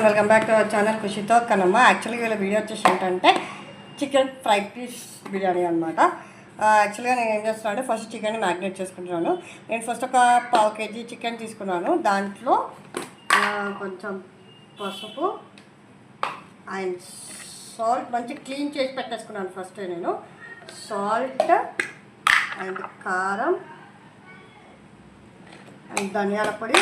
Welcome back to our channel ఖుషితో కనమ్మ. యాక్చువల్గా వీళ్ళ వీడియో వచ్చేసి ఏంటంటే చికెన్ ఫ్రై పీస్ బిర్యానీ అనమాట. యాక్చువల్గా నేను ఏం చేస్తున్నాను, ఫస్ట్ చికెన్ మ్యారినేట్ చేసుకుంటున్నాను. నేను ఫస్ట్ ఒక పావు కేజీ చికెన్ తీసుకున్నాను. దాంట్లో కొంచెం పసుపు అండ్ సాల్ట్ మంచి క్లీన్ చేసి పెట్టేసుకున్నాను. ఫస్ట్ నేను సాల్ట్ అండ్ కారం అండ్ ధనియాల పొడి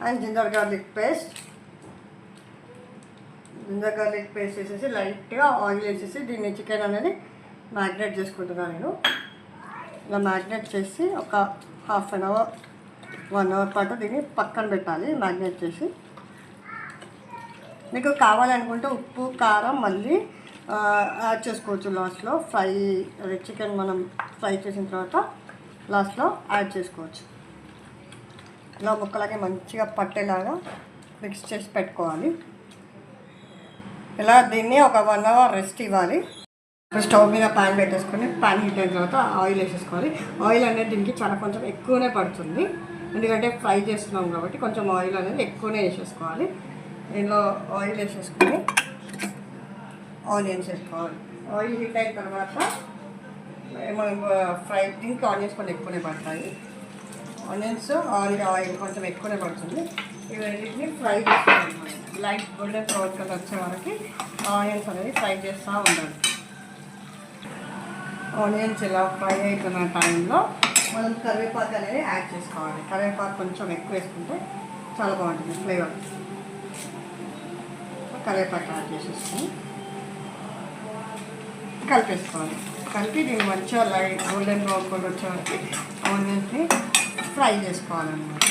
అండ్ జింజర్ గార్లిక్ పేస్ట్ వేసేసి లైట్గా ఆయిల్ వేసేసి దీన్ని చికెన్ అనేది మ్యారినేట్ చేసుకుంటున్నాను. నేను ఇలా మ్యారినేట్ చేసి ఒక హాఫ్ అన్ అవర్ 1 అవర్ పాటు దీన్ని పక్కన పెట్టాలి. మ్యారినేట్ చేసి మీకు కావాలనుకుంటే ఉప్పు కారం మళ్ళీ యాడ్ చేసుకోవచ్చు లాస్ట్లో. చికెన్ మనం ఫ్రై చేసిన తర్వాత లాస్ట్లో యాడ్ చేసుకోవచ్చు. ఇలా ముక్కలకి మంచిగా పట్టేలాగా మిక్స్ చేసి పెట్టుకోవాలి. ఇలా దీన్ని ఒక 1 అవర్ రెస్ట్ ఇవ్వాలి. స్టవ్ మీద ప్యాన్ పెట్టేసుకొని ప్యాన్ హీట్ అయిన తర్వాత ఆయిల్ వేసేసుకోవాలి. ఆయిల్ అనేది దీనికి చాలా కొంచెం ఎక్కువనే పడుతుంది, ఎందుకంటే ఫ్రై చేస్తున్నాం కాబట్టి కొంచెం ఆయిల్ అనేది ఎక్కువనే వేసేసుకోవాలి. దీనిలో ఆయిల్ వేసేసుకొని ఆనియన్స్ వేసుకోవాలి. ఆయిల్ హీట్ అయిన తర్వాత మనం దీనికి ఆనియన్స్ కొంచెం ఎక్కువనే పడతాయి. ఆనియన్స్ ఆయిల్ కొంచెం ఎక్కువనే పడుతుంది. ఇవన్నిటిని ఫ్రై చేసుకోవాలి. లైట్ గోల్డెన్ బ్రౌన్ కలర్ వచ్చే వరకు ఆనియన్స్ అనేది ఫ్రై చేస్తూ ఉండాలి. ఆనియన్స్ ఇలా ఫ్రై అవుతున్న టైంలో మనం కరివేపాకు అనేది యాడ్ చేసుకోవాలి. కరివేపాకు కొంచెం ఎక్కువ వేసుకుంటే చాలా బాగుంటుంది ఫ్లేవర్. కరివేపాకు యాడ్ చేసేసుకొని కలిపేసుకోవాలి. కలిపి దీన్ని మంచిగా లైట్ గోల్డెన్ బ్రౌన్ కలర్ వచ్చే వరకు ఆనియన్స్ని ఫ్రై చేసుకోవాలన్నమాట.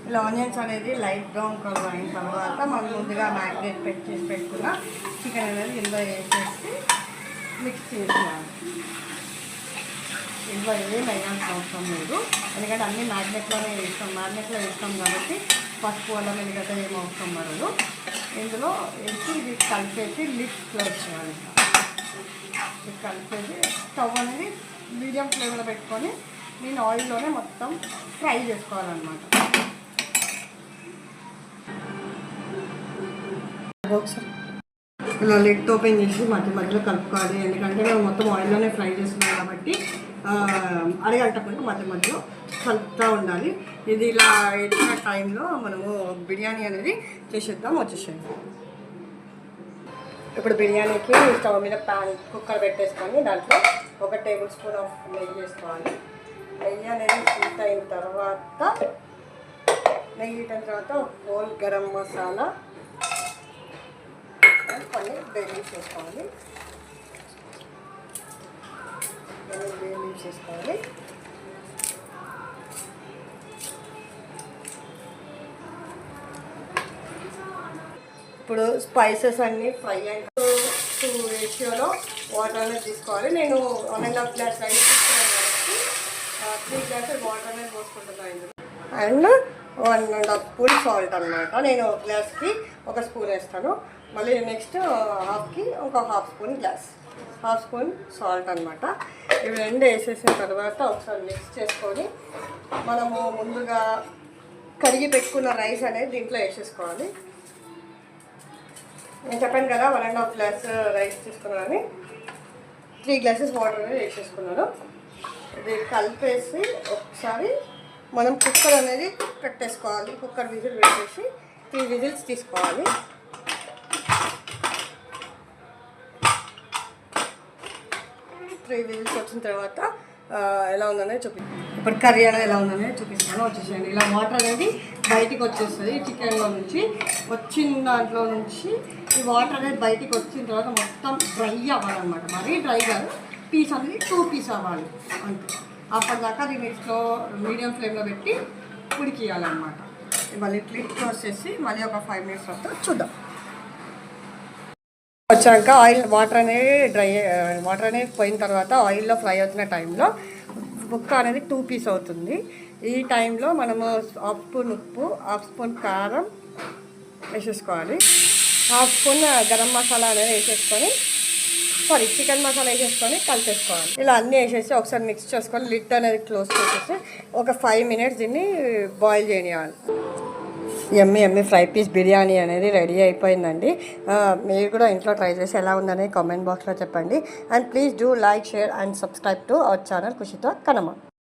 ఇలా ఆనియన్స్ అనేది లైట్ బ్రౌన్ కలర్ అయిన తర్వాత మనం ముందుగా మ్యారినేట్ పెట్టుకున్న చికెన్ అనేది ఇందులో వేసేసి మిక్స్ చేసుకోవాలి. ఇందులో ఏం వేయాల్సిన అవసరం లేదు, ఎందుకంటే అన్నీ మ్యారినేట్లో వేస్తాం కాబట్టి పసుపు అల్లం ఎల్లిగడ్డ ఏం అవసరం పడదు. ఇందులో వేసి ఇది కలిపేసి లిడ్ క్లోజ్ చేయాలి. ఇది కలిపేసి స్టవ్ అనేది మీడియం ఫ్లేమ్లో పెట్టుకొని నేను ఆయిల్లోనే మొత్తం ఫ్రై చేసుకోవాలన్నమాట. ఒకసారి ఇలా లిడ్ ఓపెన్ చేసి మధ్యలో కలుపుకోవాలి, ఎందుకంటే మేము మొత్తం ఆయిల్లోనే ఫ్రై చేస్తున్నాం కాబట్టి అడగంటకుండా మధ్యలో కలుపుతూ ఉండాలి. ఇది ఇలా ఇచ్చిన టైంలో మనము బిర్యానీ అనేది వచ్చేసేది. ఇప్పుడు బిర్యానీకి స్టవ్ మీద కుక్కర్ పెట్టేసుకొని దాంట్లో 1 టేబుల్ స్పూన్ ఆఫ్ నెయ్యి వేసుకోవాలి. నెయ్యి అనేది హీట్ అయిన తర్వాత హోల్ గరం మసాలా కొన్ని లీవ్స్ వేసుకోవాలి. ఇప్పుడు స్పైసెస్ అన్నీ ఫ్రై అయిన 2 రేషియోలో వాటర్ అనేది తీసుకోవాలి. నేను 1.5 గ్లాస్ రైస్ తీసుకున్నాను కాబట్టి 3 గ్లాసెస్ వాటర్ అనేది పోసుకుంటున్నాను ఇందులో. అండ్ 1.5 స్పూన్ సాల్ట్ అనమాట. నేను గ్లాస్కి 1 స్పూన్ వేస్తాను. మళ్ళీ నెక్స్ట్ హాఫ్కి ఒక హాఫ్ స్పూన్ సాల్ట్ అనమాట. ఇవి 2 వేసేసిన తర్వాత ఒకసారి మిక్స్ చేసుకొని మనము ముందుగా కడిగి పెట్టుకున్న రైస్ అనేది దీంట్లో వేసేసుకోవాలి. నేను చెప్పాను కదా 1.5 గ్లాస్ రైస్ తీసుకున్నాను, 3 గ్లాసెస్ వాటర్ అనేది వేసేసుకున్నాను. ఇది కలిపేసి ఒకసారి మనం కుక్కర్ అనేది పెట్టేసుకోవాలి. కుక్కర్ విజిల్ పెట్టేసి 3 విజిల్స్ తీసుకోవాలి. 3 విజిల్స్ వచ్చిన తర్వాత ఎలా ఉందనేది చూపిస్తాను. ఇప్పుడు కర్రీ అనేది ఎలా ఉందనేది చూపిస్తాను. వచ్చేసేయండి. ఇలా వాటర్ అనేది బయటికి వచ్చేస్తుంది చికెన్లో నుంచి. వచ్చిన దాంట్లో నుంచి ఈ వాటర్ అనేది బయటికి వచ్చిన తర్వాత మొత్తం డ్రై అవ్వాలన్నమాట. మరీ డ్రై కాదు, పీస్ అనేది 2 పీస్ అవ్వాలి అంతే. అప్పటిదాకా దీన్ని మీడియం ఫ్లేమ్లో పెట్టి ఉడికియాలన్నమాట. మళ్ళీ లిడ్ క్లోజ్ చేసి మళ్ళీ ఒక 5 మినిట్స్ తర్వాత చూద్దాం. వచ్చాక వాటర్ అనేది పోయిన తర్వాత ఆయిల్లో ఫ్రై అవుతున్న టైంలో ముక్క అనేది 2 పీస్ అవుతుంది. ఈ టైంలో మనము 1/2 స్పూన్ ఉప్పు, 1/2 స్పూన్ కారం వేసేసుకోవాలి. 1/2 స్పూన్ గరం మసాలా అనేది వేసేసుకొని చికెన్ మసాలా వేసేసుకొని కలిపేసుకోవాలి. ఇలా అన్నీ వేసేసి ఒకసారి మిక్స్ చేసుకొని లిడ్ అనేది క్లోజ్ చేసేసి ఒక 5 minutes దీన్ని బాయిల్ చేయనివ్వాలి. ఎమ్మి ఫ్రై పీస్ బిర్యానీ అనేది రెడీ అయిపోయిందండి. మీరు కూడా ఇంట్లో ట్రై చేసి ఎలా ఉందనేది కామెంట్ బాక్స్లో చెప్పండి. And please do like, share and subscribe to our channel ఖుషితో కనమ.